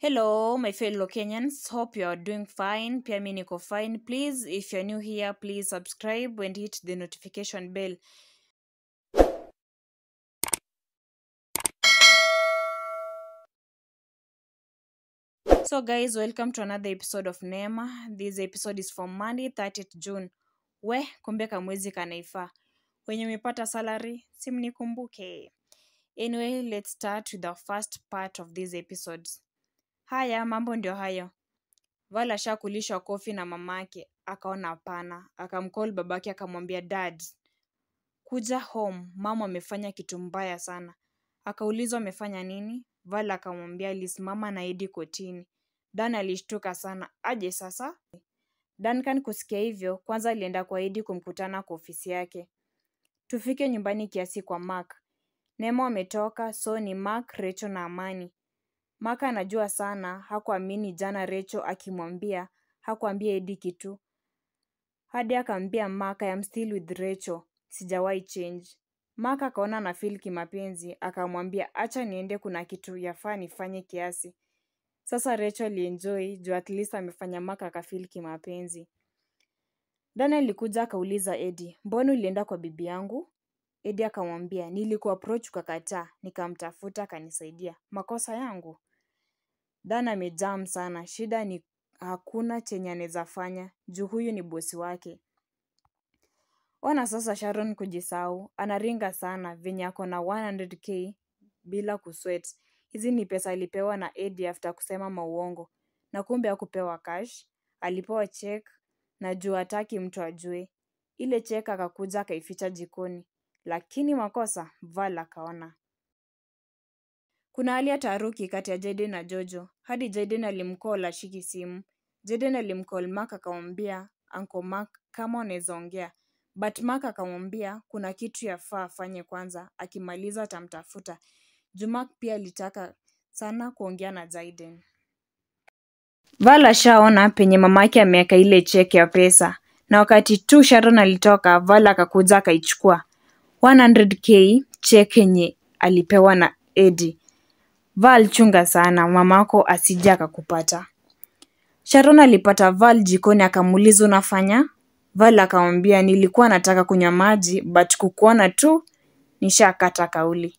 Hello, my fellow Kenyans. Hope you are doing fine. Pia mimi niko fine. Please, if you're new here, please subscribe and hit the notification bell. So, guys, welcome to another episode of Neema. This episode is for Monday, 30th June. Kumbe kamwezi kanaifa. Wenye umepata salary, simnikumbuke. Anyway, let's start with the first part of this episode. Haya, mambo ndio hayo. Val ashakulishwa kofi na mamake, akaona hapana, akamcall babake akamwambia dad, kuja home, mama amefanya kitu mbaya sana. Akaulizwa amefanya nini? Val akamwambia alisimama na Eddie kotini. Dan alishtuka sana, aje sasa? Duncan kusikia hivyo, kwanza alienda kwa Eddie kumkutana kwa ofisi yake. Tufike nyumbani kiasi kwa Mark. Neema ametoka, so ni Mark, Rachel na Amani. Mark anajua sana, hakuamini jana Rachel akimwambia, hakuambia Eddie kitu. Hadi akamwambia Mark, I am still with Rachel, sijawahi change. Mark akaona na feel kimapenzi, akamwambia acha niende kuna kitu yafaa nifanye kiasi. Sasa Rachel alienjoy, juu at least amefanya Mark akafeel kimapenzi. Dana alikuja akauliza Eddie, mbona ulienda kwa bibi yangu? Eddie akamwambia, nilikuapproach ukakataa, nikamtafuta akanisaidia. Makosa yangu? Dan amejam sana, shida ni hakuna chenye anaweza fanya, juu huyu ni bosi wake. Ona sasa Sharon kujisahau, anaringa sana, venye ako na 100k bila kusweat. Hizi ni pesa alipewa na Eddie after kusema mauongo. Na kumbe hakupewa cash, alipewa check, na juu hataki mtu ajue. Ile check akakuja akaificha jikoni. Lakini makosa, Val akaona. Kuna hali ya taharuki kati ya Jaden na Jojo. Hadi Jaden alimcall ashiki simu. Jaden alimcall Mark akamwambia Uncle Mark kama wanaweza ongea. But Mark akamwambia kuna kitu yafaa afanye kwanza, akimaliza atamtafuta. Juu Mark pia alitaka sana kuongea na Jaden. Val ashaona penye mamake ameweka ile check ya pesa. Na wakati tu Sharon alitoka, Val akakuja akaichukua 100k check yenye alipewa na Eddie. Val chunga sana, mamako asije akakupata. Sharon alipata Val jikoni akamuuliza unafanya? Val akamwambia nilikuwa nataka kunywa maji but kukuona tu nishakata kauli.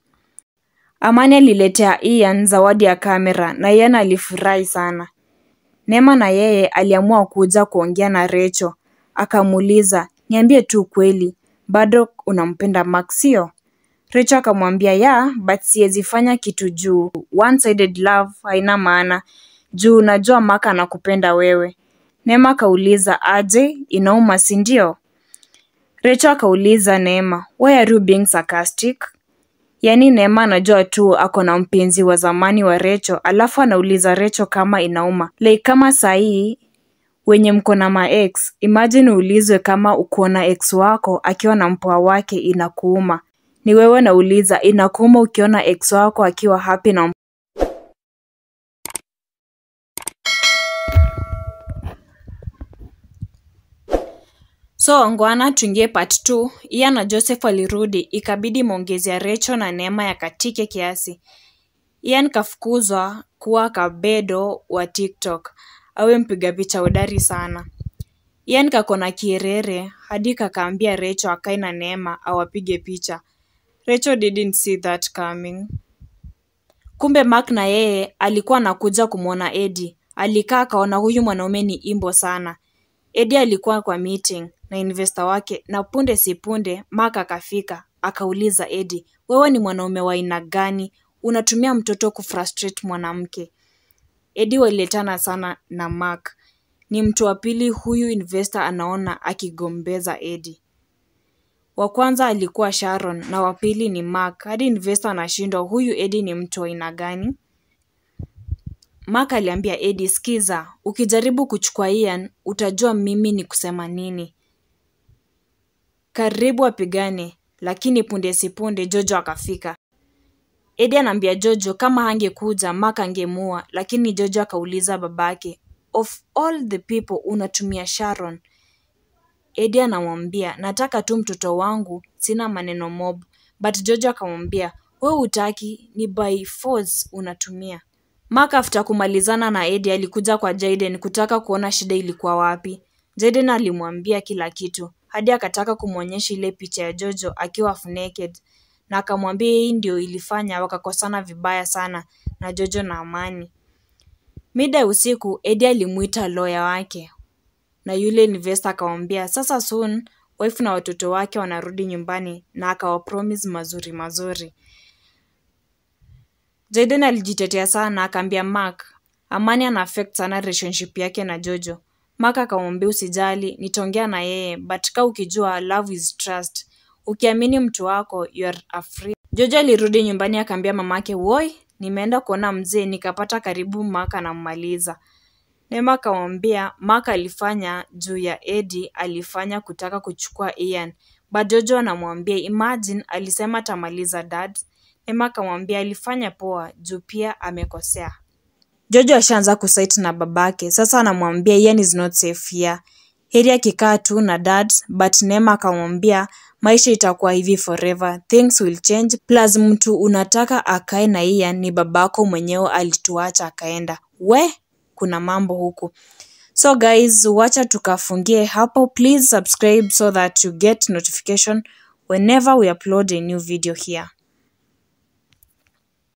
Amani aliletea Ian zawadi ya kamera na Ian alifurahi sana. Neema na yeye aliamua kuja kuongea na Rachel. Akamuuliza, niambie tu kweli, bado unampenda Mark sio? Rachel akamwambia yeah, but siwezi fanya kitu juu. One-sided love haina maana. Juu unajua Mark anakupenda wewe. Neema akauliza aje, inauma si ndio? Rachel akauliza Neema, why are you being sarcastic? Yaani Neema anajua tu ako na mpenzi wa zamani wa Rachel, alafu anauliza Rachel kama inauma. Like kama sahii wenye mko na ma-ex, imagine uulizwe kama uko na ex wako akiwa na mpoa wake inakuuma. Ni wewe nauliza inakuuma ukiona ex wako akiwa happy na So, ngwana tuingie part 2. Ian na Joseph walirudi, ikabidi maongezi ya Rachel na Neema yakatike kiasi. Ian kafukuzwa kuwa kabedo wa TikTok, awe mpiga picha hodari sana. Ian kakona kierere, hadi kakaambia Rachel akae na Neema awapige picha. Rachel didn't see that coming. Kumbe Mark na yeye alikuwa anakuja kumwona Eddie. Alikaa akaona huyu mwanaume ni imbo sana. Eddie alikuwa kwa meeting na investor wake na punde si punde Mark akafika. Akauliza Eddie, wewe ni mwanaume wa aina gani? Unatumia mtoto kufrustrate mwanamke. Eddie waliletana sana na Mark. Ni mtu wa pili huyu investor anaona akigombeza Eddie. Wa kwanza alikuwa Sharon na wa pili ni Mark. Hadi investor anashindwa huyu Eddie ni mtu wa aina gani? Mark aliambia Eddie, sikiza, ukijaribu kuchukua Ian, utajua mimi ni kusema nini. Karibu apigane, lakini punde si punde Jojo akafika. Eddie anaambia Jojo kama hangekuja Mark angemua, lakini Jojo akauliza babake, of all the people unatumia Sharon? Eddie anamwambia, nataka tu mtoto wangu, sina maneno mob. But Jojo akamwambia, wewe hutaki, ni by force unatumia. Mark after kumalizana na Eddie alikuja kwa Jaden kutaka kuona shida ilikuwa wapi. Jaden alimwambia kila kitu, hadi akataka kumwonyesha ile picha ya Jojo akiwa half naked, na akamwambia hii ndio ilifanya wakakosana vibaya sana na Jojo na Amani. Mida usiku, Eddie alimuita lawyer wake, na yule investor akamwambia sasa soon wife na watoto wake wanarudi nyumbani, na akawapromise mazuri mazuri. Jaden alijitetea sana, akaambia Mark Amani ana affect sana relationship yake na Jojo. Mark akamwambia usijali, nitaongea na yeye, but kama ukijua love is trust. Ukiamini mtu wako, you are afraid. Jojo alirudi nyumbani akaambia mamake, "Woi, nimeenda kuona mzee nikapata karibu Mark anammaliza." Neema akamwambia Mark alifanya juu ya Eddie, alifanya kutaka kuchukua Ian. But Jojo anamwambia imagine alisema atamaliza dad. Neema akamwambia alifanya poa juu pia amekosea. Jojo ashaanza kusight na babake. Sasa anamwambia Ian is not safe here. Heri akikaa tu na dad, but Neema akamwambia maisha itakuwa hivi forever. Things will change. Plus mtu unataka akae na Ian ni babako mwenyewe alituacha akaenda. Kuna mambo huku. So guys, wacha tukafungie hapo. Please subscribe so that you get notification whenever we upload a new video here.